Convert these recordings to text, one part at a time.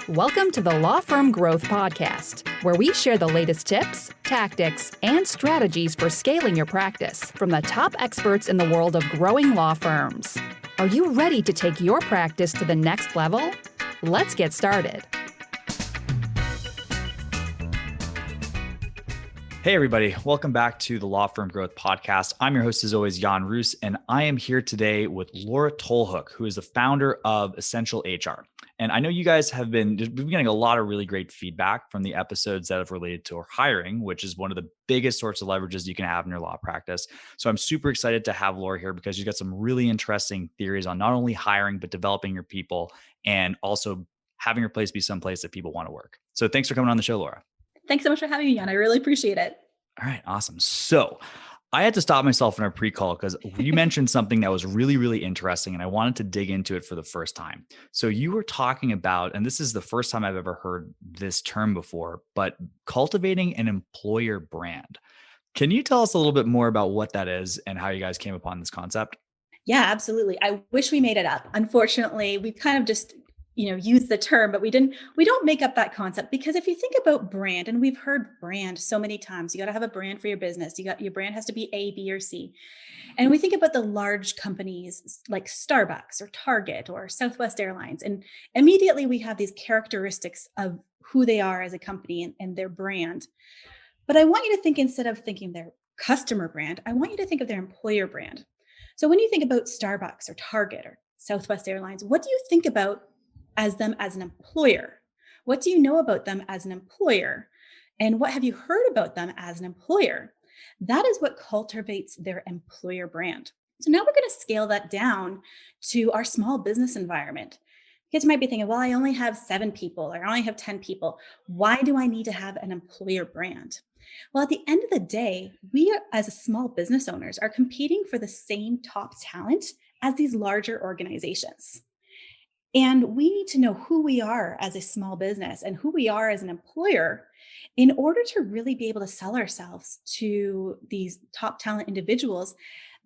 Welcome to the Law Firm Growth Podcast, where we share the latest tips, tactics, and strategies for scaling your practice from the top experts in the world of growing law firms. Are you ready to take your practice to the next level? Let's get started. Hey, everybody. Welcome back to the Law Firm Growth Podcast. I'm your host, as always, Jan Roos, and I am here today with Laura Tolhoek, who is the founder of Essential HR. And I know you guys have been getting a lot of really great feedback from the episodes that have related to hiring, which is one of the biggest sorts of leverages you can have in your law practice. So I'm super excited to have Laura here because you've got some really interesting theories on not only hiring, but developing your people and also having your place be someplace that people want to work. So thanks for coming on the show, Laura. Thanks so much for having me, Jan. I really appreciate it. All right, awesome. So I had to stop myself in our pre-call because you mentioned something that was really, really interesting, and I wanted to dig into it for the first time. So you were talking about, and this is the first time I've ever heard this term before, but cultivating an employer brand. Can you tell us a little bit more about what that is and how you guys came upon this concept? Yeah, absolutely. I wish we made it up. Unfortunately, we kind of just use the term, but we don't make up that concept, because if you think about brand, and we've heard brand so many times, you got to have a brand for your business. Your brand has to be A, B, or C. And we think about the large companies like Starbucks or Target or Southwest Airlines. And immediately we have these characteristics of who they are as a company and their brand. But I want you to think, instead of thinking their customer brand, I want you to think of their employer brand. So when you think about Starbucks or Target or Southwest Airlines, what do you think about as them as an employer? What do you know about them as an employer? And what have you heard about them as an employer? That is what cultivates their employer brand. So now we're going to scale that down to our small business environment. Because you might be thinking, well, I only have 7 people or I only have 10 people. Why do I need to have an employer brand? Well, at the end of the day, we as small business owners are competing for the same top talent as these larger organizations. And we need to know who we are as a small business and who we are as an employer in order to really be able to sell ourselves to these top talent individuals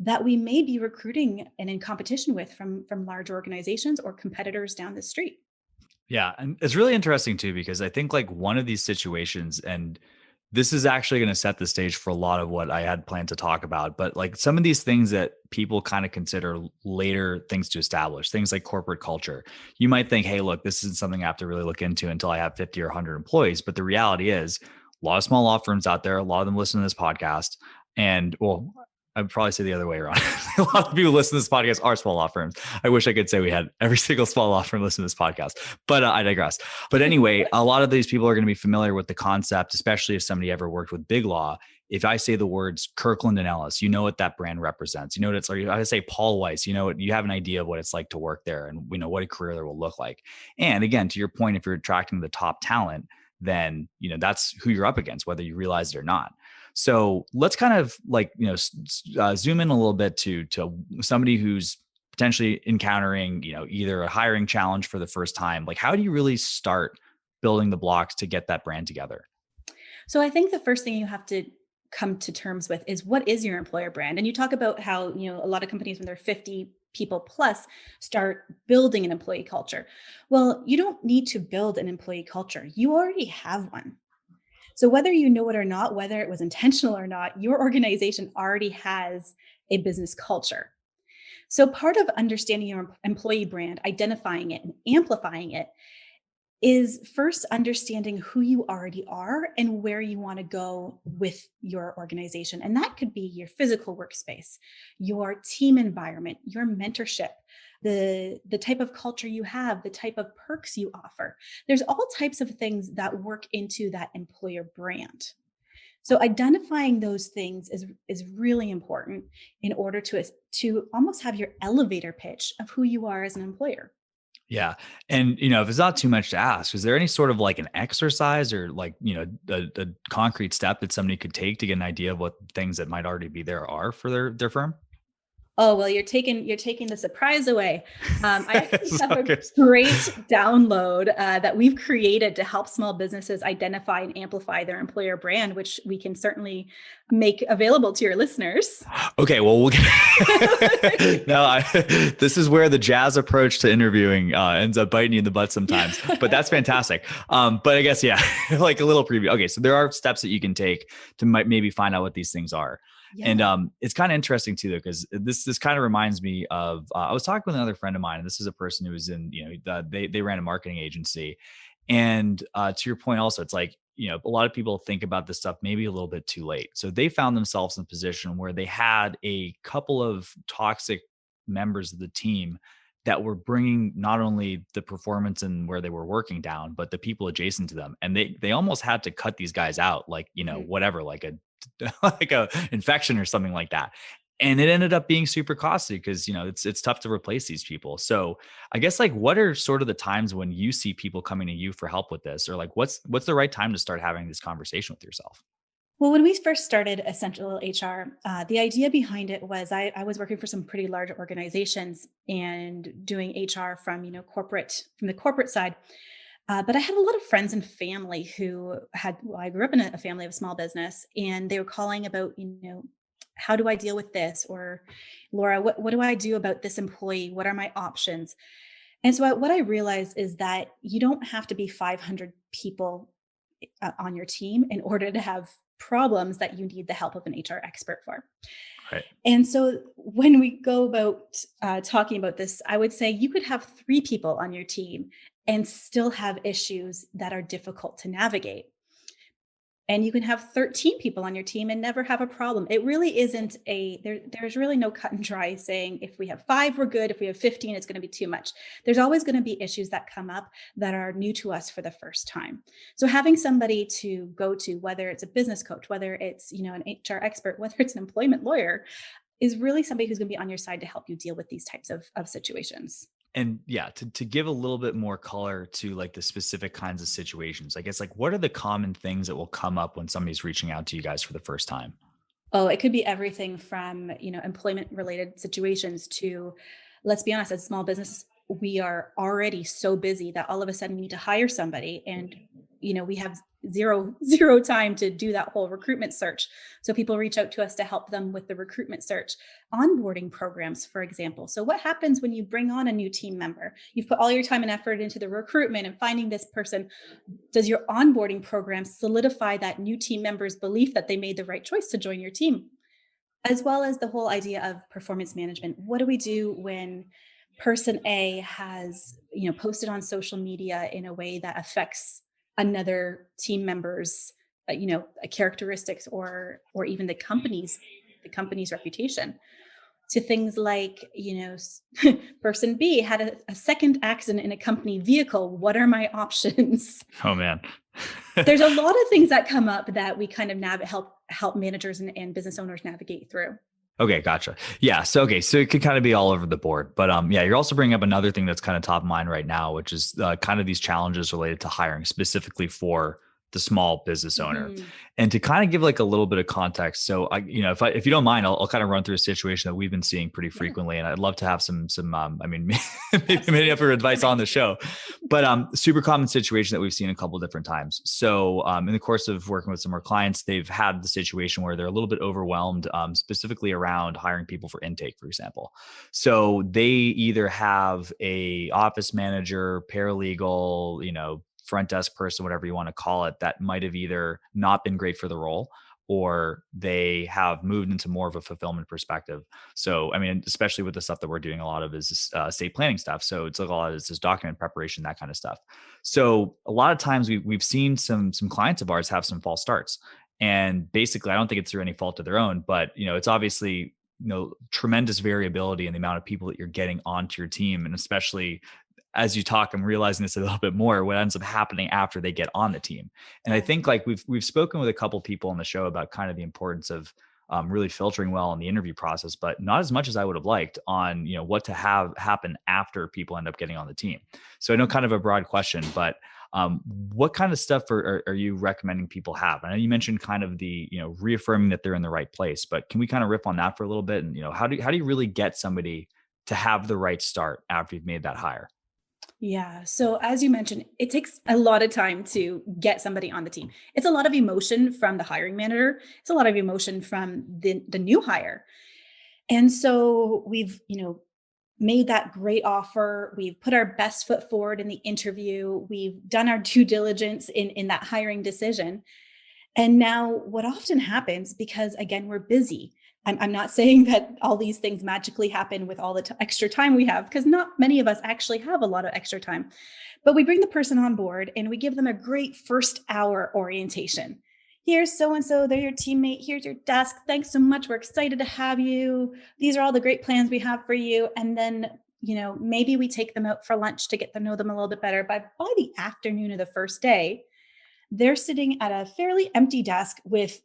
that we may be recruiting and in competition with from large organizations or competitors down the street. Yeah. And it's really interesting too, because I think like one of these situations, and this is actually going to set the stage for a lot of what I had planned to talk about, but like some of these things that people kind of consider later things to establish, things like corporate culture. You might think, hey, look, this isn't something I have to really look into until I have 50 or 100 employees. But the reality is a lot of small law firms out there, a lot of them listen to this podcast. And well, I'd probably say the other way around. A lot of people listen to this podcast are small law firms. I wish I could say we had every single small law firm listen to this podcast, but I digress. But anyway, a lot of these people are going to be familiar with the concept, especially if somebody ever worked with big law. If I say the words Kirkland and Ellis, you know what that brand represents. You know what it's like. If I say Paul Weiss, you know what, you have an idea of what it's like to work there, and we know what a career there will look like. And again, to your point, if you're attracting the top talent, then that's who you're up against, whether you realize it or not. So let's kind of like, zoom in a little bit to somebody who's potentially encountering, either a hiring challenge for the first time. Like, how do you really start building the blocks to get that brand together? So I think the first thing you have to come to terms with is, what is your employer brand? And you talk about how, a lot of companies when they're 50 people plus start building an employee culture. Well, you don't need to build an employee culture. You already have one. So whether you know it or not, whether it was intentional or not, your organization already has a business culture. So part of understanding your employee brand, identifying it and amplifying it, is first understanding who you already are and where you want to go with your organization. And that could be your physical workspace, your team environment, your mentorship, the type of culture you have, the type of perks you offer. There's all types of things that work into that employer brand. So identifying those things is really important in order to almost have your elevator pitch of who you are as an employer. Yeah. And, if it's not too much to ask, is there any sort of like an exercise or like, a concrete step that somebody could take to get an idea of what things that might already be there are for their firm? Oh, well, you're taking the surprise away. I actually have So a good. great download that we've created to help small businesses identify and amplify their employer brand, which we can certainly make available to your listeners. Okay, well, we'll get no, this is where the jazz approach to interviewing ends up biting you in the butt sometimes, but that's fantastic. But I guess, yeah, like a little preview. Okay, so there are steps that you can take to maybe find out what these things are. And Yeah. it's kind of interesting too, though, because this kind of reminds me of I was talking with another friend of mine, and this is a person who was in, they ran a marketing agency, and to your point, also, it's like, a lot of people think about this stuff maybe a little bit too late. So they found themselves in a position where they had a couple of toxic members of the team that were bringing not only the performance and where they were working down, but the people adjacent to them. And they almost had to cut these guys out, like, Mhm. whatever, like a like a infection or something like that. And it ended up being super costly because, it's tough to replace these people. So I guess, like, what are sort of the times when you see people coming to you for help with this, or like what's the right time to start having this conversation with yourself? Well, when we first started Essential HR, the idea behind it was I was working for some pretty large organizations and doing HR from from the corporate side. But I had a lot of friends and family who well, I grew up in a family of small business, and they were calling about, how do I deal with this? Or, Laura, what do I do about this employee? What are my options? And so what I realized is that you don't have to be 500 people on your team in order to have problems that you need the help of an HR expert for. Right. And so when we go about talking about this, I would say you could have 3 people on your team and still have issues that are difficult to navigate. And you can have 13 people on your team and never have a problem. It really isn't there's really no cut and dry saying if we have 5, we're good. If we have 15, it's going to be too much. There's always going to be issues that come up that are new to us for the first time. So having somebody to go to, whether it's a business coach, whether it's, an HR expert, whether it's an employment lawyer, is really somebody who's going to be on your side to help you deal with these types of situations. And yeah, to give a little bit more color to like the specific kinds of situations, I guess, like, what are the common things that will come up when somebody's reaching out to you guys for the first time? Oh, it could be everything from, employment related situations to, let's be honest, as small businesses, we are already so busy that all of a sudden we need to hire somebody, and, we have zero time to do that whole recruitment search. So people reach out to us to help them with the recruitment search. Onboarding programs, for example. So what happens when you bring on a new team member? You've put all your time and effort into the recruitment and finding this person. Does your onboarding program solidify that new team member's belief that they made the right choice to join your team? As well as the whole idea of performance management. What do we do when person A has, posted on social media in a way that affects another team member's, characteristics, or even the company's reputation? To things like, person B had a second accident in a company vehicle. What are my options? Oh man. There's a lot of things that come up that we kind of help managers and business owners navigate through. Okay, gotcha. Yeah. So okay, so it could kind of be all over the board, but yeah, you're also bringing up another thing that's kind of top of mind right now, which is kind of these challenges related to hiring, specifically for the small business owner. Mhm. And to kind of give like a little bit of context, so if you don't mind, I'll kind of run through a situation that we've been seeing pretty Yeah, frequently, and I'd love to have some I mean, maybe absolutely. for advice on the show, but super common situation that we've seen a couple different times. So in the course of working with some of our clients, they've had the situation where they're a little bit overwhelmed, specifically around hiring people for intake, for example. So they either have a office manager, paralegal, front desk person, whatever you want to call it, that might have either not been great for the role, or they have moved into more of a fulfillment perspective. So, I mean, especially with the stuff that we're doing, a lot of is estate planning stuff. So it's like a lot of this document preparation, that kind of stuff. So a lot of times we've seen some clients of ours have some false starts, and basically, I don't think it's through any fault of their own, but it's obviously tremendous variability in the amount of people that you're getting onto your team, and especially as you talk, I'm realizing this a little bit more, what ends up happening after they get on the team. And I Yeah. think, like, we've spoken with a couple people on the show about kind of the importance of really filtering well in the interview process, but not as much as I would have liked on, what to have happen after people end up getting on the team. So I know, kind of a broad question, but What kind of stuff are you recommending people have? I know you mentioned kind of the, reaffirming that they're in the right place, but can we kind of riff on that for a little bit? And, how do you really get somebody to have the right start after you've made that hire? Yeah. So as you mentioned, it takes a lot of time to get somebody on the team. It's a lot of emotion from the hiring manager. It's a lot of emotion from the new hire. And so we've, made that great offer. We've put our best foot forward in the interview. We've done our due diligence in that hiring decision. And now, what often happens, because again, we're busy. I'm not saying that all these things magically happen with all the extra time we have, because not many of us actually have a lot of extra time. But we bring the person on board and we give them a great first hour orientation. Here's so and so, they're your teammate. Here's your desk. Thanks so much. We're excited to have you. These are all the great plans we have for you. And then, maybe we take them out for lunch to get to know them a little bit better. But by the afternoon of the first day, they're sitting at a fairly empty desk with,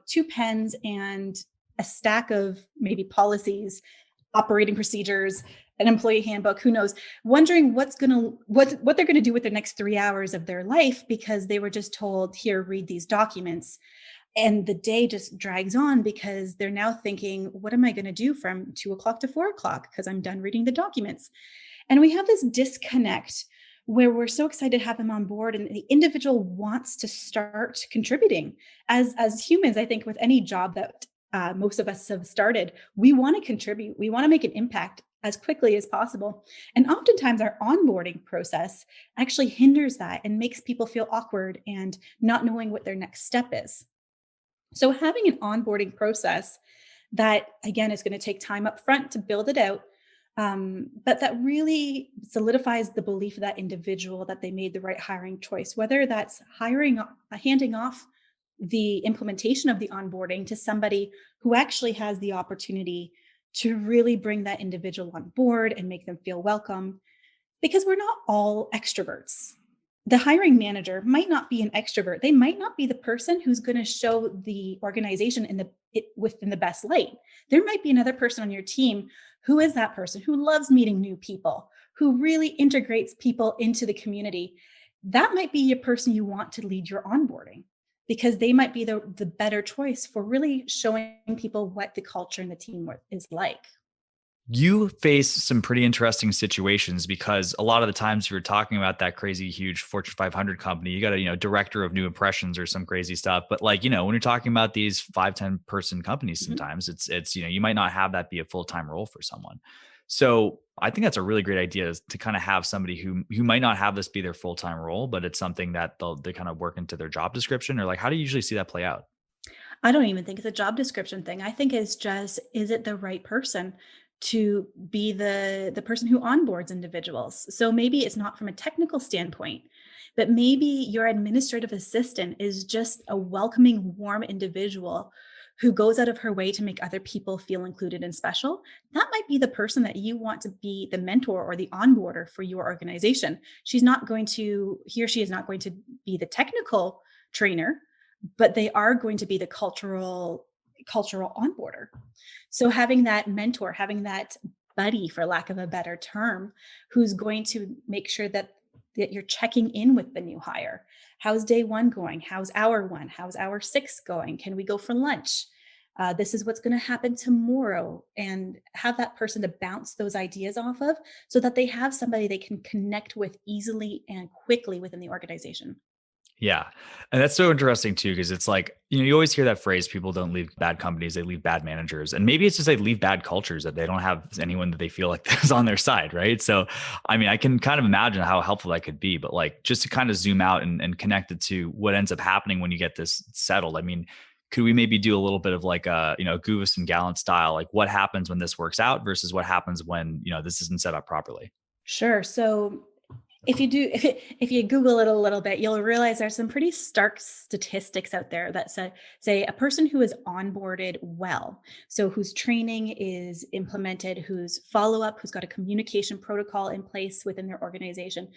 two pens and a stack of maybe policies, operating procedures, an employee handbook, who knows, wondering what they're going to do with the next 3 hours of their life, because they were just told, here, read these documents. And the day just drags on because they're now thinking, what am I going to do from 2 o'clock to 4 o'clock? Because I'm done reading the documents. And we have this disconnect where we're so excited to have them on board, and the individual wants to start contributing. As humans, I think with any job that most of us have started, we want to contribute. We want to make an impact as quickly as possible. And oftentimes our onboarding process actually hinders that and makes people feel awkward and not knowing what their next step is. So having an onboarding process that, again, is going to take time up front to build it out, but that really solidifies the belief of that individual that they made the right hiring choice, whether that's handing off the implementation of the onboarding to somebody who actually has the opportunity to really bring that individual on board and make them feel welcome, because we're not all extroverts. The hiring manager might not be an extrovert. They might not be the person who's going to show the organization within the best light. There might be another person on your team who is that person who loves meeting new people, who really integrates people into the community. That might be a person you want to lead your onboarding, because they might be the better choice for really showing people what the culture and the team is like. You face some pretty interesting situations because a lot of the times you're talking about that crazy huge Fortune 500 company, you got a, director of new impressions or some crazy stuff. But like, when you're talking about these 5, 10 person companies, Mhm. sometimes it's, you might not have that be a full-time role for someone. So I think that's a really great idea, is to kind of have somebody who might not have this be their full-time role, but it's something that they kind of work into their job description. Or like, how do you usually see that play out? I don't even think it's a job description thing. I think it's just, is it the right person to be the person who onboards individuals? So maybe it's not from a technical standpoint, but maybe your administrative assistant is just a welcoming, warm individual who goes out of her way to make other people feel included and special. That might be the person that you want to be the mentor or the onboarder for your organization. He or she is not going to be the technical trainer, but they are going to be the cultural onboarder. So having that mentor, having that buddy, for lack of a better term, who's going to make sure that you're checking in with the new hire. How's day one going? How's hour one? How's hour six going? Can we go for lunch? This is what's going to happen tomorrow, and have that person to bounce those ideas off of, so that they have somebody they can connect with easily and quickly within the organization. Yeah. And that's so interesting too, because it's like, you always hear that phrase, people don't leave bad companies, they leave bad managers. And maybe it's just they leave bad cultures, that they don't have anyone that they feel like is on their side. Right. So, I mean, I can kind of imagine how helpful that could be, but like, just to kind of zoom out and connect it to what ends up happening when you get this settled. I mean, could we maybe do a little bit of like a, Goose and Gallant style, like what happens when this works out versus what happens when, this isn't set up properly? Sure. So if you Google it a little bit, you'll realize there's some pretty stark statistics out there that say a person who is onboarded well, so whose training is implemented, whose follow-up, who's got a communication protocol in place within their organization.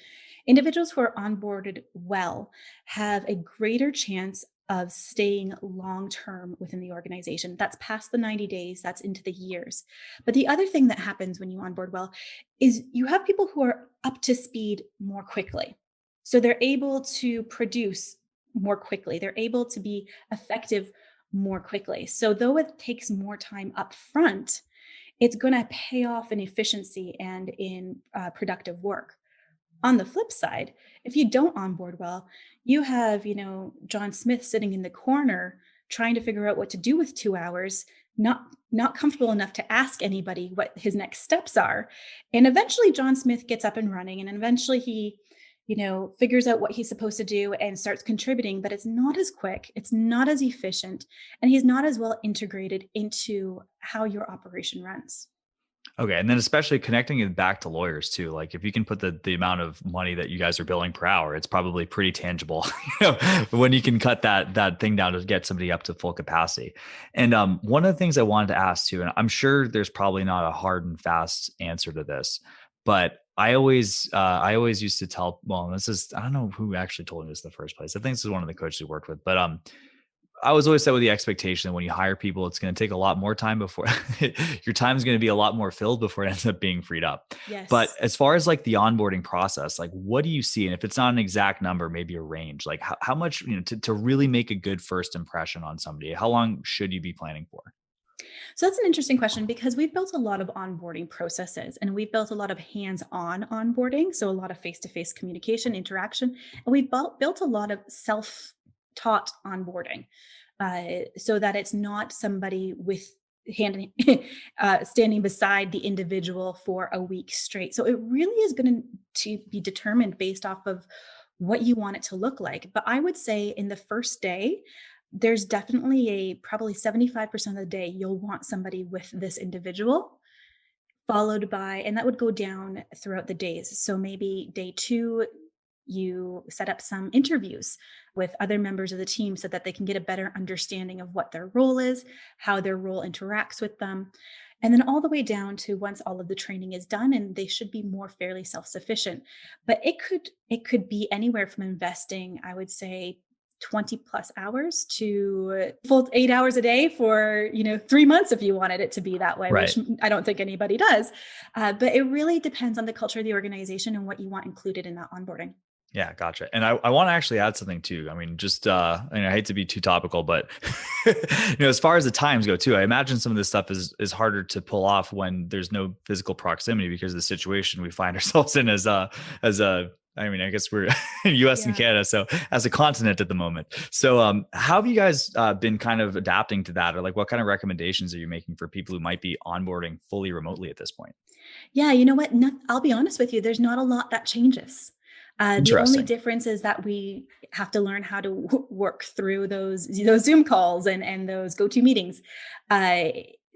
Individuals who are onboarded well have a greater chance of staying long term within the organization. That's past the 90 days, that's into the years. But the other thing that happens when you onboard well is you have people who are up to speed more quickly. So they're able to produce more quickly. They're able to be effective more quickly. So though it takes more time up front, it's going to pay off in efficiency and in productive work. On the flip side, if you don't onboard well, you have, John Smith sitting in the corner trying to figure out what to do with 2 hours, not comfortable enough to ask anybody what his next steps are. And eventually John Smith gets up and running, and eventually he, figures out what he's supposed to do and starts contributing, but it's not as quick, it's not as efficient, and he's not as well integrated into how your operation runs. Okay. And then especially connecting it back to lawyers too. Like if you can put the amount of money that you guys are billing per hour, it's probably pretty tangible, when you can cut that thing down to get somebody up to full capacity. And one of the things I wanted to ask too, and I'm sure there's probably not a hard and fast answer to this, but I always used to tell, well, I don't know who actually told me this in the first place. I think this is one of the coaches we worked with, but I was always set with the expectation that when you hire people, it's going to take a lot more time before your time is going to be a lot more filled before it ends up being freed up. Yes. But as far as like the onboarding process, like what do you see? And if it's not an exact number, maybe a range, like how much, to really make a good first impression on somebody, how long should you be planning for? So that's an interesting question, because we've built a lot of onboarding processes, and we've built a lot of hands-on onboarding. So a lot of face-to-face communication, interaction, and we've built a lot of self-taught onboarding, so that it's not somebody with standing beside the individual for a week straight. So it really is going to be determined based off of what you want it to look like. But I would say in the first day, there's definitely probably 75% of the day, you'll want somebody with this individual, followed by, and that would go down throughout the days. So maybe day 2, you set up some interviews with other members of the team so that they can get a better understanding of what their role is, how their role interacts with them. And then all the way down to once all of the training is done, and they should be more fairly self-sufficient. But it could be anywhere from investing, I would say, 20 plus hours to full 8 hours a day for, 3 months if you wanted it to be that way, Right. which I don't think anybody does. But it really depends on the culture of the organization and what you want included in that onboarding. Yeah, gotcha. And I want to actually add something too. I mean, just I hate to be too topical, but as far as the times go too, I imagine some of this stuff is harder to pull off when there's no physical proximity because of the situation we find ourselves in as a I mean, I guess we're in US and Canada, so as a continent at the moment. So how have you guys been kind of adapting to that, or like what kind of recommendations are you making for people who might be onboarding fully remotely at this point? Yeah, you know what? I'll be honest with you, there's not a lot that changes. The only difference is that we have to learn how to work through those Zoom calls and those go-to meetings.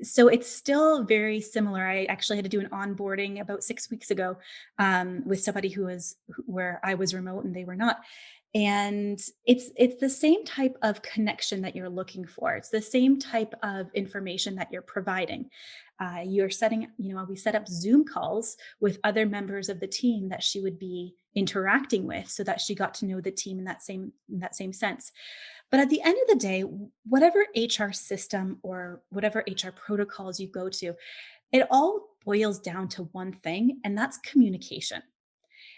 So it's still very similar. I actually had to do an onboarding about 6 weeks ago with somebody where I was remote and they were not. And it's the same type of connection that you're looking for. It's the same type of information that you're providing. You're setting, we set up Zoom calls with other members of the team that she would be interacting with, so that she got to know the team in that same sense. But at the end of the day, whatever HR system or whatever HR protocols you go to, it all boils down to one thing, and that's communication.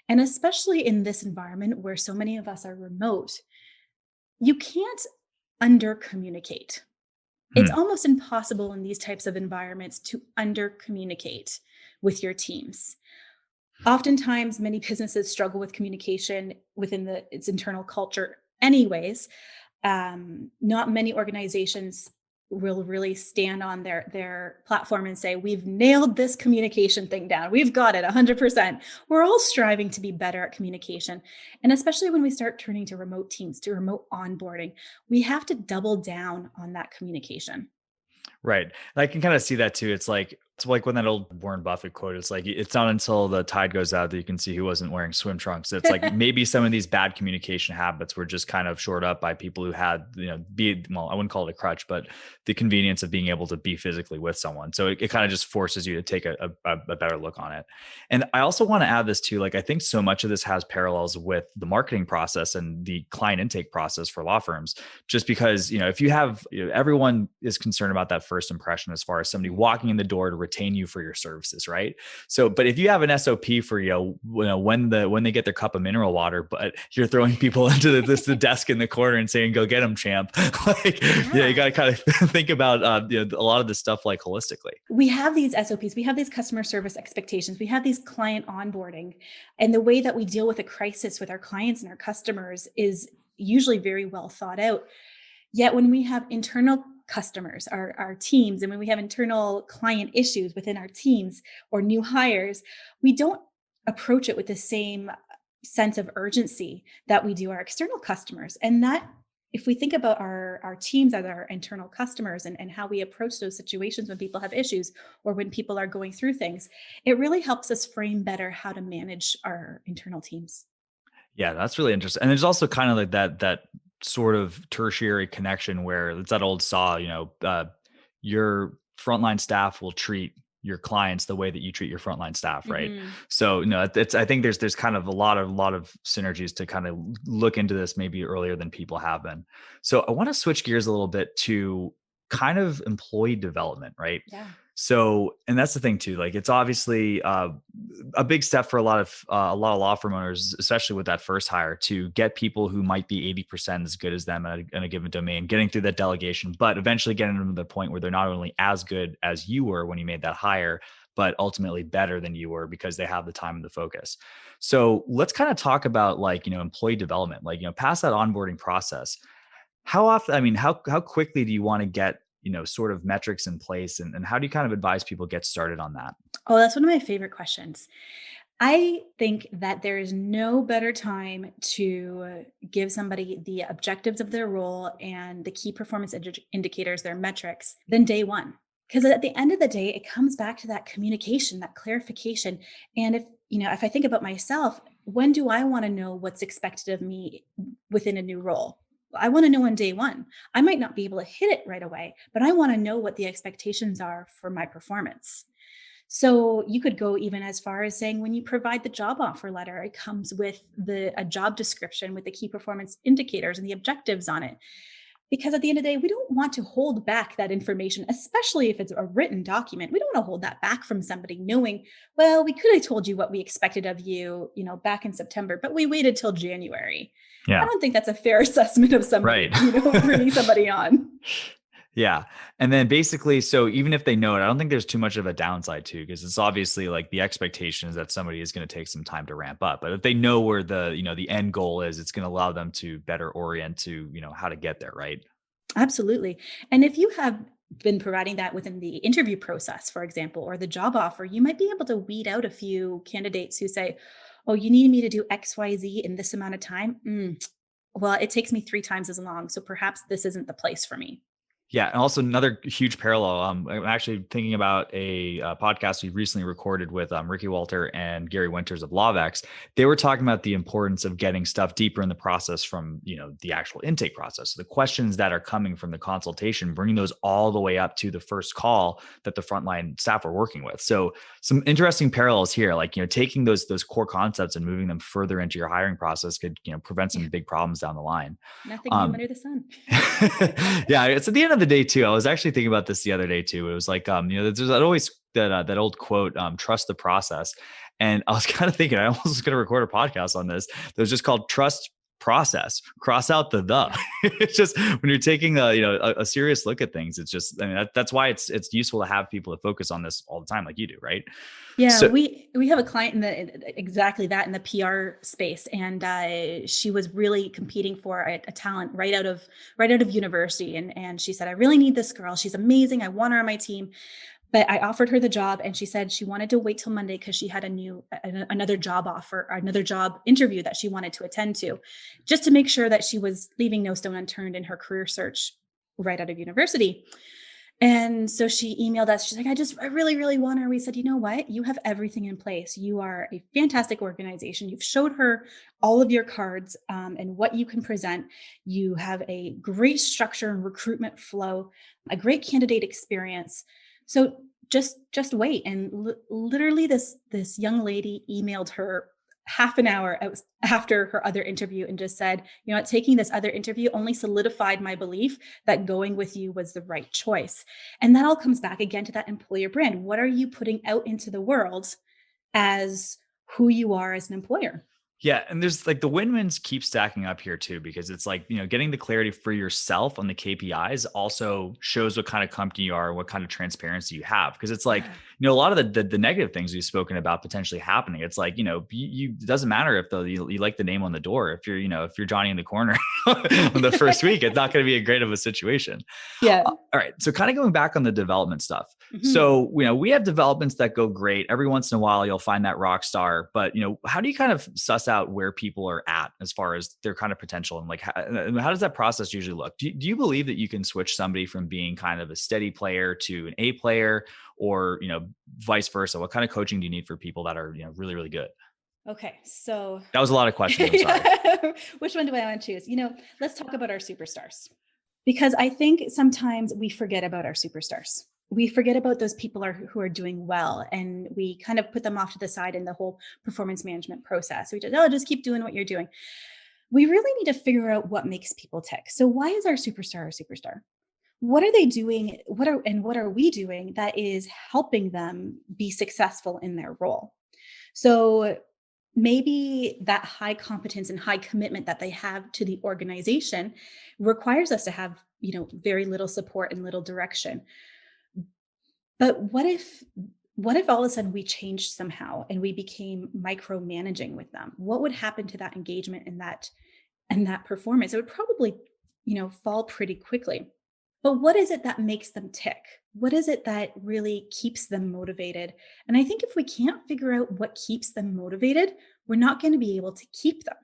And especially in this environment where so many of us are remote, you can't under communicate. It's almost impossible in these types of environments to under communicate with your teams. Oftentimes, many businesses struggle with communication within its internal culture anyways. Not many organizations will really stand on their platform and say, we've nailed this communication thing down. We've got it 100%. We're all striving to be better at communication. And especially when we start turning to remote teams, to remote onboarding, we have to double down on that communication. Right. And I can kind of see that too. It's like when that old Warren Buffett quote, it's like, it's not until the tide goes out that you can see who wasn't wearing swim trunks. It's like maybe some of these bad communication habits were just kind of shored up by people who had, I wouldn't call it a crutch, but the convenience of being able to be physically with someone. So it kind of just forces you to take a better look on it. And I also want to add this too. Like, I think so much of this has parallels with the marketing process and the client intake process for law firms, just because, if you have, everyone is concerned about that first impression as far as somebody walking in the door to retain you for your services, right? So, but if you have an SOP for, when they get their cup of mineral water, but you're throwing people into the desk in the corner and saying, go get them, champ. Like, you got to kind of think about, a lot of this stuff like holistically. We have these SOPs, we have these customer service expectations, we have these client onboarding, and the way that we deal with a crisis with our clients and our customers is usually very well thought out. Yet when we have internal customers, our teams, and when we have internal client issues within our teams or new hires, we don't approach it with the same sense of urgency that we do our external customers. And that, if we think about our teams as our internal customers and how we approach those situations when people have issues or when people are going through things, it really helps us frame better how to manage our internal teams. Yeah, that's really interesting. And there's also kind of like that sort of tertiary connection where it's that old saw, your frontline staff will treat your clients the way that you treat your frontline staff, right? Mm-hmm. So, I think there's kind of a lot of synergies to kind of look into this maybe earlier than people have been. So I want to switch gears a little bit to kind of employee development, right? Yeah. So, and that's the thing too. Like, it's obviously a big step for a lot of law firm owners, especially with that first hire, to get people who might be 80% as good as them in a given domain, getting through that delegation, but eventually getting them to the point where they're not only as good as you were when you made that hire, but ultimately better than you were because they have the time and the focus. So let's kind of talk about employee development, past that onboarding process. How often, how quickly do you want to get sort of metrics in place, and how do you kind of advise people get started on that? Oh, that's one of my favorite questions. I think that there is no better time to give somebody the objectives of their role and the key performance indicators, their metrics, than day one. Because at the end of the day, it comes back to that communication, that clarification. And if I think about myself, when do I want to know what's expected of me within a new role? I want to know on day one. I might not be able to hit it right away, but I want to know what the expectations are for my performance. So you could go even as far as saying, when you provide the job offer letter, it comes with a job description with the key performance indicators and the objectives on it. Because at the end of the day, we don't want to hold back that information, especially if it's a written document. We don't want to hold that back from somebody knowing, well, we could have told you what we expected of you, back in September, but we waited till January. Yeah. I don't think that's a fair assessment of somebody, right. Bringing somebody on. Yeah. And then basically, so even if they know it, I don't think there's too much of a downside too, because it's obviously like the expectation is that somebody is going to take some time to ramp up. But if they know where the end goal is, it's going to allow them to better orient to, how to get there. Right. Absolutely. And if you have been providing that within the interview process, for example, or the job offer, you might be able to weed out a few candidates who say, oh, you need me to do XYZ in this amount of time. Well, it takes me 3 times as long. So perhaps this isn't the place for me. Yeah. And also another huge parallel. I'm actually thinking about a podcast we recently recorded with Ricky Walter and Gary Winters of LawVex. They were talking about the importance of getting stuff deeper in the process from, the actual intake process. So the questions that are coming from the consultation, bringing those all the way up to the first call that the frontline staff are working with. So some interesting parallels here, like, taking those core concepts and moving them further into your hiring process could, prevent some big problems down the line. Nothing new under the sun. Yeah. It's at the end of the day too. I was actually thinking about this the other day too. It was like, there's always that old quote, trust the process. And I was kind of thinking, I almost was going to record a podcast on this. That was just called Trust Process. Cross out the. It's just when you're taking a serious look at things, it's just, that's why it's useful to have people to focus on this all the time, like you do, right? Yeah, so we have a client in exactly that in the PR space, and she was really competing for a talent right out of university, and she said, I really need this girl. She's amazing. I want her on my team. But I offered her the job, and she said she wanted to wait till Monday because she had another job offer, or another job interview that she wanted to attend to, just to make sure that she was leaving no stone unturned in her career search right out of university. And so she emailed us. She's like, I really, really want her. We said, you know what? You have everything in place. You are a fantastic organization. You've showed her all of your cards and what you can present. You have a great structure and recruitment flow, a great candidate experience. So just wait. And literally this young lady emailed her half an hour after her other interview and just said, you know, taking this other interview only solidified my belief that going with you was the right choice. And that all comes back again to that employer brand. What are you putting out into the world as who you are as an employer? Yeah. And there's like the win-wins keep stacking up here too, because it's like, getting the clarity for yourself on the KPIs also shows what kind of company you are, what kind of transparency you have. Cause it's like, Yeah. a lot of the negative things we've spoken about potentially happening. It's like, it doesn't matter if you like the name on the door. If you're, if you're Johnny in the corner on the first week, it's not going to be a great of a situation. Yeah. All right. So kind of going back on the development stuff. Mhm. So, we have developments that go great. Every once in a while, you'll find that rock star, but, how do you kind of suss out where people are at as far as their kind of potential? And like, how does that process usually look? Do you believe that you can switch somebody from being kind of a steady player to an A player, or, vice versa? What kind of coaching do you need for people that are, really, really good? Okay. So That was a lot of questions. I'm sorry. which one do I want to choose? Let's talk about our superstars, because I think sometimes we forget about our superstars. We forget about those people who are doing well, and we kind of put them off to the side in the whole performance management process. We just keep doing what you're doing. We really need to figure out what makes people tick. So why is our superstar a superstar? What are they doing? What are we doing that is helping them be successful in their role? So maybe that high competence and high commitment that they have to the organization requires us to have, very little support and little direction. But what if all of a sudden we changed somehow and we became micromanaging with them? What would happen to that engagement and that performance? It would probably, fall pretty quickly. But what is it that makes them tick? What is it that really keeps them motivated? And I think if we can't figure out what keeps them motivated, we're not going to be able to keep them.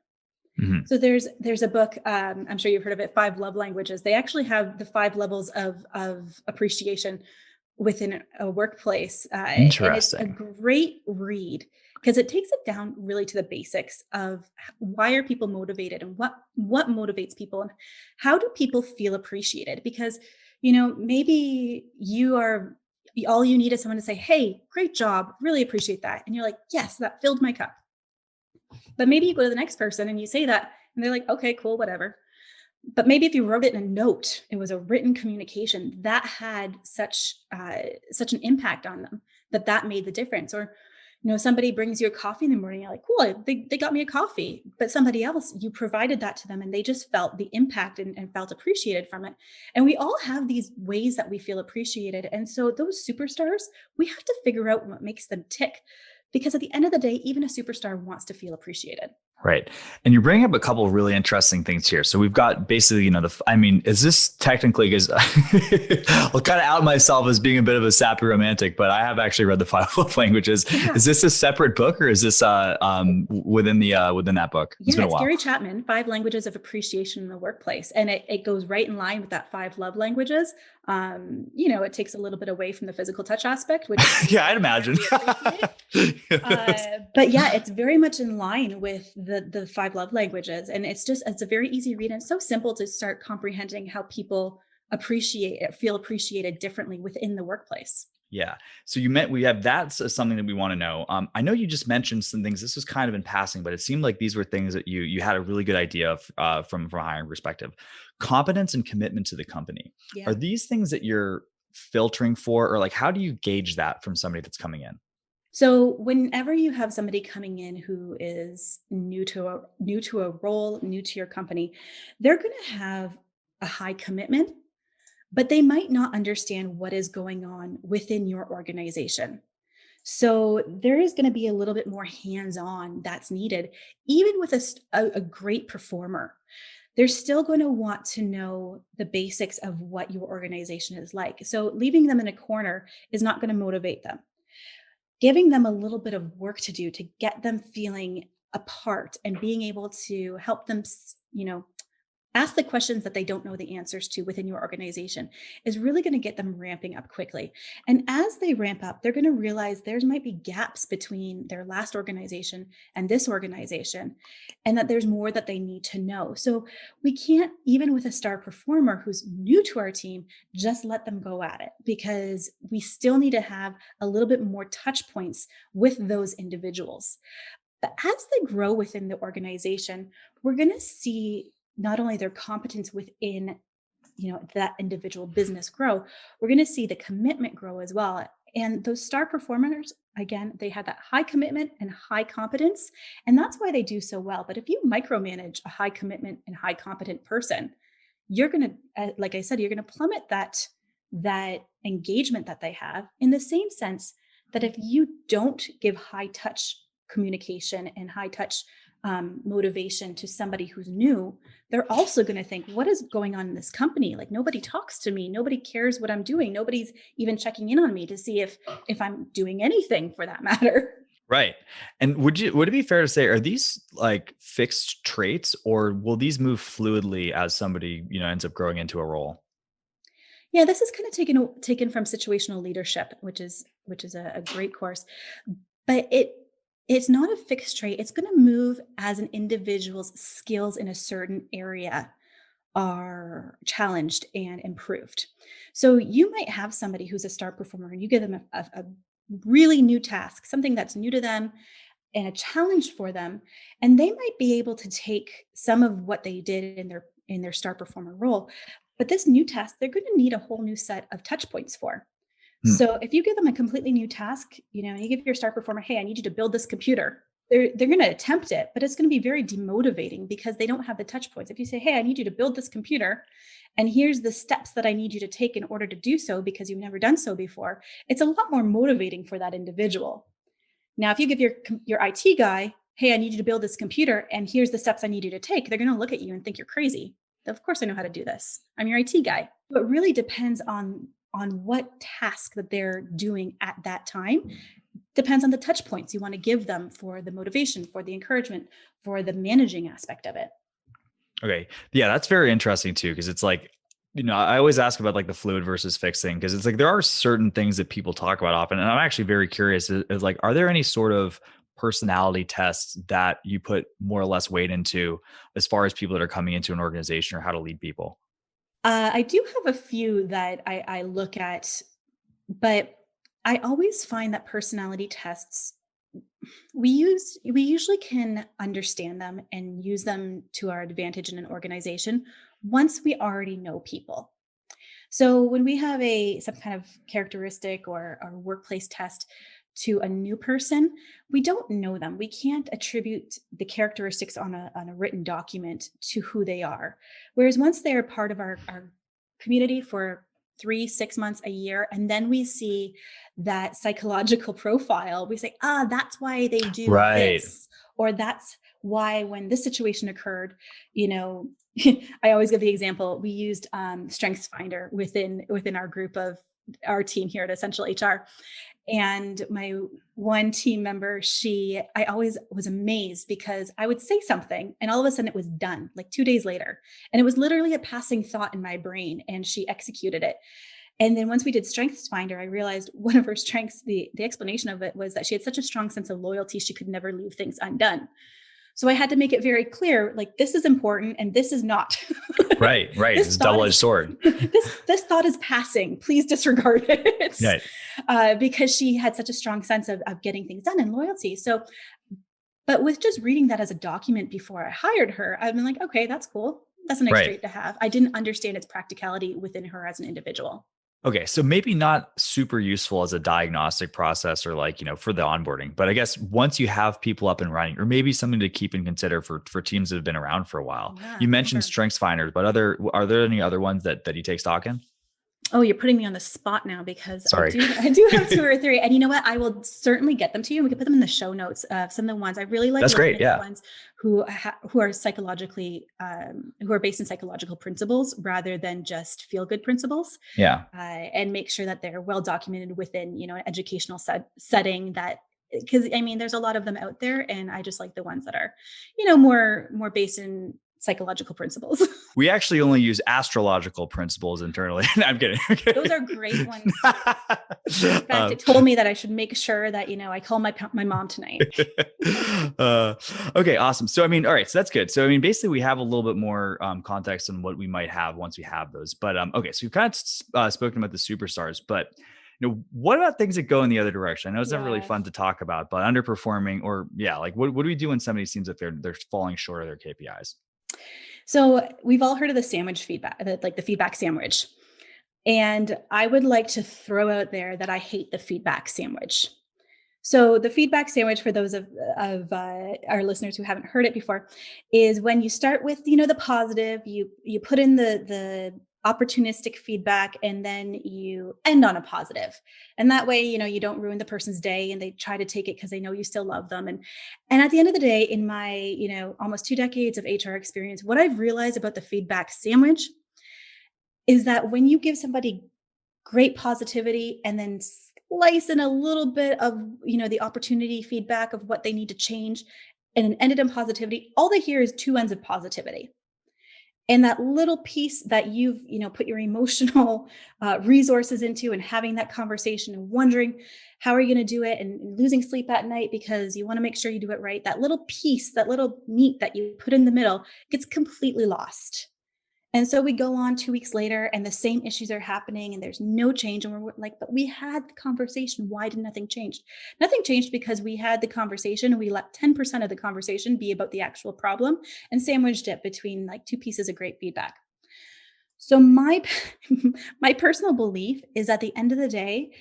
Mhm. So there's a book, I'm sure you've heard of it, 5 Love Languages. They actually have the 5 levels of appreciation within a workplace. And it's a Interesting. great read because it takes it down really to the basics of why are people motivated, and what motivates people, and how do people feel appreciated? Because, maybe all you need is someone to say, "Hey, great job. Really appreciate that." And you're like, "Yes, that filled my cup." But maybe you go to the next person and you say that, and they're like, "Okay, cool, whatever." But maybe if you wrote it in a note, it was a written communication that had such an impact on them that made the difference. Or, somebody brings you a coffee in the morning, you're like, cool, they got me a coffee. But somebody else, you provided that to them, and they just felt the impact and felt appreciated from it. And we all have these ways that we feel appreciated. And so those superstars, we have to figure out what makes them tick. Because at the end of the day, even a superstar wants to feel appreciated. Right. And you bring up a couple of really interesting things here. So we've got basically, is this technically, because I'll kind of out myself as being a bit of a sappy romantic, but I have actually read the 5 Love Languages. Yeah. Is this a separate book, or is this within that book? Yeah, been a it's while. Gary Chapman, 5 Languages of Appreciation in the Workplace. And it goes right in line with that 5 Love Languages. It takes a little bit away from the physical touch aspect, which Yeah, I'd imagine. but yeah, it's very much in line with the 5 Love Languages. And it's a very easy read. And it's so simple to start comprehending how people feel appreciated differently within the workplace. Yeah. So we have that's something that we want to know. I know you just mentioned some things. This was kind of in passing, but it seemed like these were things that you had a really good idea of from a hiring perspective. Competence and commitment to the company. Yeah. Are these things that you're filtering for, or like how do you gauge that from somebody that's coming in? So whenever you have somebody coming in who is new to a role, new to your company, they're going to have a high commitment, but they might not understand what is going on within your organization. So there is going to be a little bit more hands-on that's needed, even with a great performer. They're still going to want to know the basics of what your organization is like. So leaving them in a corner is not going to motivate them. Giving them a little bit of work to do to get them feeling a part and being able to help them, ask the questions that they don't know the answers to within your organization is really going to get them ramping up quickly. And as they ramp up, they're going to realize there might be gaps between their last organization and this organization, and that there's more that they need to know. So we can't, even with a star performer who's new to our team, just let them go at it, because we still need to have a little bit more touch points with those individuals. But as they grow within the organization, we're going to see not only their competence within, that individual business grow, we're going to see the commitment grow as well. And those star performers, again, they have that high commitment and high competence, and that's why they do so well. But if you micromanage a high commitment and high competent person, you're going to, like I said, you're going to plummet that engagement that they have, in the same sense that if you don't give high touch communication and high touch motivation to somebody who's new, they're also going to think, what is going on in this company? Like, nobody talks to me. Nobody cares what I'm doing. Nobody's even checking in on me to see if I'm doing anything, for that matter. Right. And would it be fair to say, are these like fixed traits, or will these move fluidly as somebody, ends up growing into a role? Yeah, this is kind of taken from situational leadership, which is a great course. But it's not a fixed trait. It's going to move as an individual's skills in a certain area are challenged and improved. So you might have somebody who's a star performer, and you give them a really new task, something that's new to them and a challenge for them, and they might be able to take some of what they did in their star performer role, but this new task they're going to need a whole new set of touch points for. Hmm. So if you give them a completely new task, and you give your star performer, hey, I need you to build this computer, they're going to attempt it, but it's going to be very demotivating because they don't have the touch points. If you say, hey, I need you to build this computer, and here's the steps that I need you to take in order to do so because you've never done so before, it's a lot more motivating for that individual. Now, if you give your IT guy, hey, I need you to build this computer, and here's the steps I need you to take, they're going to look at you and think you're crazy. Of course I know how to do this. I'm your IT guy. But it really depends on what task that they're doing at that time. Depends on the touch points you want to give them for the motivation, for the encouragement, for the managing aspect of it. Okay. Yeah, that's very interesting too, because it's like, I always ask about like the fluid versus fixed thing, because it's like there are certain things that people talk about often. And I'm actually very curious is like, are there any sort of personality tests that you put more or less weight into as far as people that are coming into an organization or how to lead people? I do have a few that I look at, but I always find that personality tests, we usually can understand them and use them to our advantage in an organization once we already know people. So when we have some kind of characteristic or workplace test to a new person, we don't know them. We can't attribute the characteristics on a written document to who they are. Whereas once they are part of our community for 3, 6 months, a year, and then we see that psychological profile, we say, that's why they do Right. this, or that's why when this situation occurred, I always give the example. We used Strengths Finder within our group of our team here at Essential HR. And my one team member, I always was amazed because I would say something and all of a sudden it was done like 2 days later. And it was literally a passing thought in my brain, and she executed it. And then once we did Strengths Finder, I realized one of her strengths, the explanation of it was that she had such a strong sense of loyalty, she could never leave things undone. So I had to make it very clear, like, this is important and this is not. Right. It's a double-edged sword. This thought is passing. Please disregard it. Right. Because she had such a strong sense of getting things done and loyalty. So, but with just reading that as a document before I hired her, I've been like, okay, that's cool. That's a nice trait to have. I didn't understand its practicality within her as an individual. Okay. So maybe not super useful as a diagnostic process or like, for the onboarding, but I guess once you have people up and running, or maybe something to keep and consider for teams that have been around for a while. Yeah, you mentioned Strengths Finders, but are there any other ones that you take stock in? Oh, you're putting me on the spot now because Sorry. I do have 2 or 3. And you know what? I will certainly get them to you. We can put them in the show notes. Some of the ones I really like. That's great. Yeah. The ones who are psychologically, who are based in psychological principles rather than just feel good principles. Yeah. And make sure that they're well documented within, an educational setting because there's a lot of them out there, and I just like the ones that are, more based in psychological principles. We actually only use astrological principles internally. No, I'm kidding. Those are great ones. In fact, it told me that I should make sure that, I call my mom tonight. Okay, awesome. So, all right, so that's good. So, basically we have a little bit more context on what we might have once we have those. But, okay, so we've kind of spoken about the superstars, but, what about things that go in the other direction? I know it's never really Yeah. fun to talk about, but underperforming or like what do we do when somebody seems like they're falling short of their KPIs? So we've all heard of the sandwich feedback, like the feedback sandwich. And I would like to throw out there that I hate the feedback sandwich. So the feedback sandwich, for those of our listeners who haven't heard it before, is when you start with the positive, you put in the opportunistic feedback, and then you end on a positive. And that way, you don't ruin the person's day, and they try to take it because they know you still love them. And at the end of the day, in my almost 2 decades of HR experience, what I've realized about the feedback sandwich is that when you give somebody great positivity and then slice in a little bit of the opportunity feedback of what they need to change and then ended in positivity, all they hear is two ends of positivity. And that little piece that you've put your emotional resources into, and having that conversation and wondering how are you going to do it, and losing sleep at night because you want to make sure you do it right, that little piece, that little meat that you put in the middle, gets completely lost. And so we go on 2 weeks later and the same issues are happening and there's no change. And we're like, but we had the conversation. Why did nothing change? Nothing changed because we had the conversation and we let 10% of the conversation be about the actual problem and sandwiched it between like two pieces of great feedback. So my my personal belief is, at the end of the day,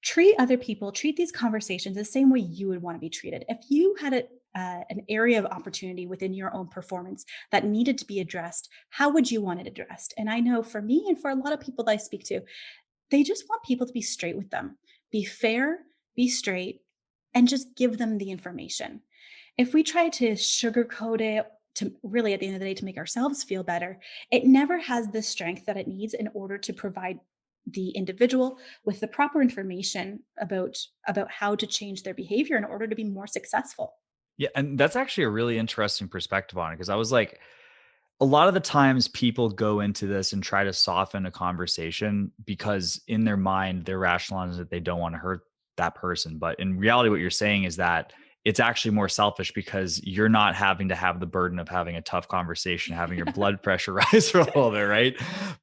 treat other people, treat these conversations the same way you would want to be treated. If you had an area of opportunity within your own performance that needed to be addressed, how would you want it addressed? And I know for me and for a lot of people that I speak to, they just want people to be straight with them, be fair, be straight, and just give them the information. If we try to sugarcoat it to really, at the end of the day, to make ourselves feel better, it never has the strength that it needs in order to provide the individual with the proper information about how to change their behavior in order to be more successful. Yeah, and that's actually a really interesting perspective on it because I was like, a lot of the times people go into this and try to soften a conversation because in their mind they're rationalizing that they don't want to hurt that person. But in reality, what you're saying is that it's actually more selfish because you're not having to have the burden of having a tough conversation, having your blood pressure rise for a little bit, right?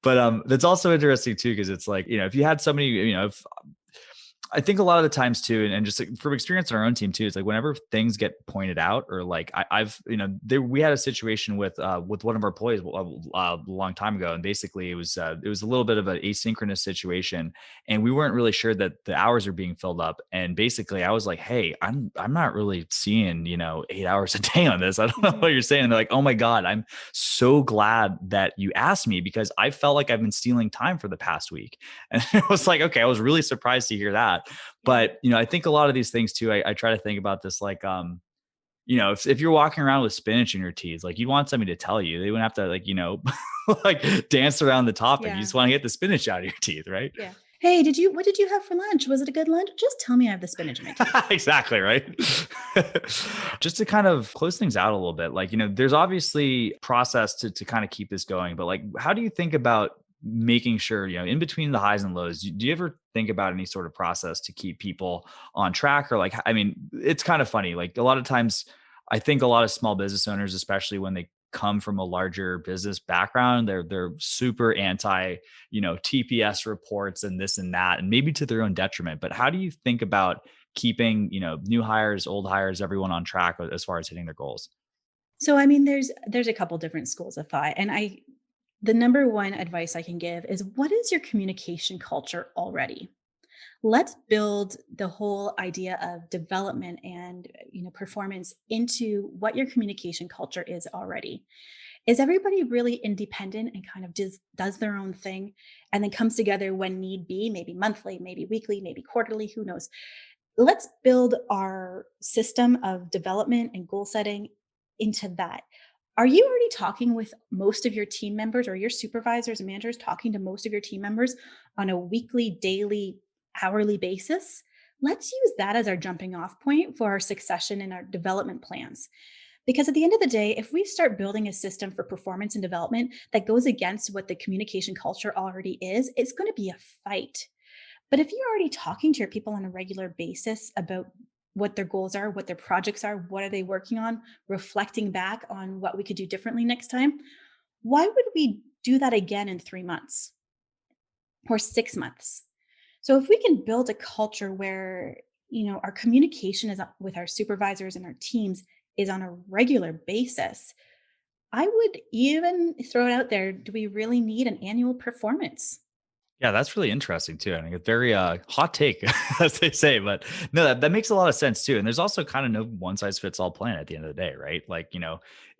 But that's also interesting too, because it's like, if you had somebody, if I think a lot of the times too, and just like from experience on our own team too, it's like whenever things get pointed out, or like I've, we had a situation with one of our employees a long time ago, and basically it was a little bit of an asynchronous situation, and we weren't really sure that the hours are being filled up, and basically I was like, hey, I'm not really seeing 8 hours a day on this. I don't know what you're saying. And they're like, oh my god, I'm so glad that you asked me because I felt like I've been stealing time for the past week, and it was like, okay, I was really surprised to hear that. But, I think a lot of these things too, I try to think about this like, if you're walking around with spinach in your teeth, like you want somebody to tell you, they wouldn't have to like, like dance around the topic. You Yeah. just want to get the spinach out of your teeth, right? Yeah. Hey, what did you have for lunch? Was it a good lunch? Just tell me I have the spinach in my teeth. Exactly, right? Just to kind of close things out a little bit, like, there's obviously process to kind of keep this going, but like, how do you think about making sure, in between the highs and lows, do you ever think about any sort of process to keep people on track? Or like, I mean, it's kind of funny. Like a lot of times I think a lot of small business owners, especially when they come from a larger business background, they're super anti, TPS reports and this and that, and maybe to their own detriment. But how do you think about keeping, new hires, old hires, everyone on track as far as hitting their goals? So I mean, there's a couple different schools of thought, and the number one advice I can give is, what is your communication culture already? Let's build the whole idea of development and performance into what your communication culture is already. Is everybody really independent and kind of does their own thing and then comes together when need be, maybe monthly, maybe weekly, maybe quarterly, who knows? Let's build our system of development and goal setting into that. Are you already talking with most of your team members, or your supervisors and managers talking to most of your team members on a weekly, daily, hourly basis? Let's use that as our jumping off point for our succession and our development plans. Because at the end of the day, if we start building a system for performance and development that goes against what the communication culture already is, it's going to be a fight. But if you're already talking to your people on a regular basis about what their goals are, what their projects are, what are they working on, reflecting back on what we could do differently next time, why would we do that again in 3 months or 6 months? So if we can build a culture where, our communication with our supervisors and our teams is on a regular basis, I would even throw it out there. Do we really need an annual performance? Yeah, that's really interesting too. I think it's very hot take, as they say, but no, that makes a lot of sense too. And there's also kind of no one size fits all plan at the end of the day, right? Like,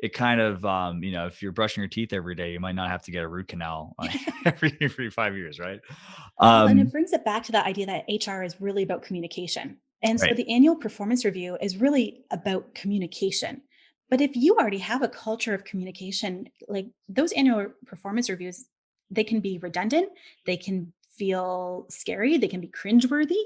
it kind of if you're brushing your teeth every day, you might not have to get a root canal every 5 years, right? Well, and it Um, brings it back to that idea that HR is really about communication. And so right. the annual performance review is really about communication. But if you already have a culture of communication, like those annual performance reviews, they can be redundant, they can feel scary, they can be cringeworthy.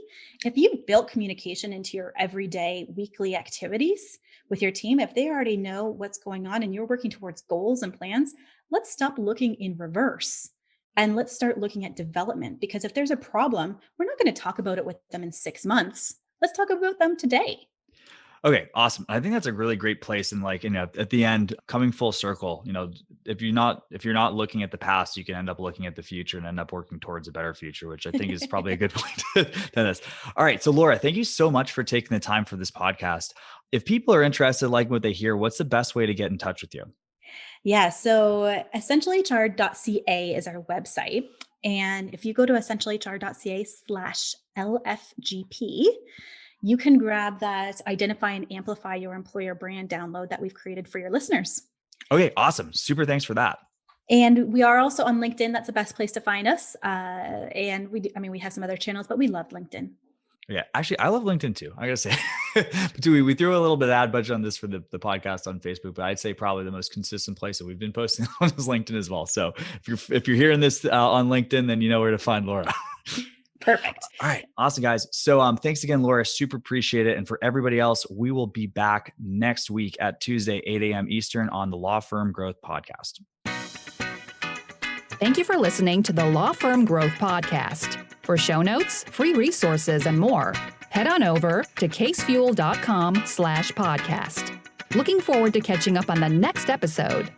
If you've built communication into your everyday weekly activities with your team, if they already know what's going on and you're working towards goals and plans, let's stop looking in reverse and let's start looking at development. Because if there's a problem, we're not going to talk about it with them in 6 months. Let's talk about them today. Okay, awesome. I think that's a really great place. And like, at the end, coming full circle, if you're not looking at the past, you can end up looking at the future and end up working towards a better future, which I think is probably a good point to this. All right. So Laura, thank you so much for taking the time for this podcast. If people are interested, like what they hear, what's the best way to get in touch with you? Yeah, so essentialhr.ca is our website. And if you go to essentialhr.ca/LFGP, you can grab that Identify and Amplify Your Employer Brand download that we've created for your listeners. Okay, awesome. Super thanks for that. And we are also on LinkedIn. That's the best place to find us. And we have some other channels, but we love LinkedIn. Yeah, actually, I love LinkedIn too. I gotta say, but we threw a little bit of ad budget on this for the podcast on Facebook, but I'd say probably the most consistent place that we've been posting on is LinkedIn as well. So if you're hearing this on LinkedIn, then you know where to find Laura. Perfect. All right, awesome guys. So thanks again, Laura. Super appreciate it. And for everybody else, we will be back next week at Tuesday, 8 a.m. Eastern on the Law Firm Growth Podcast. Thank you for listening to the Law Firm Growth Podcast. For show notes, free resources, and more, head on over to casefuel.com/podcast. Looking forward to catching up on the next episode.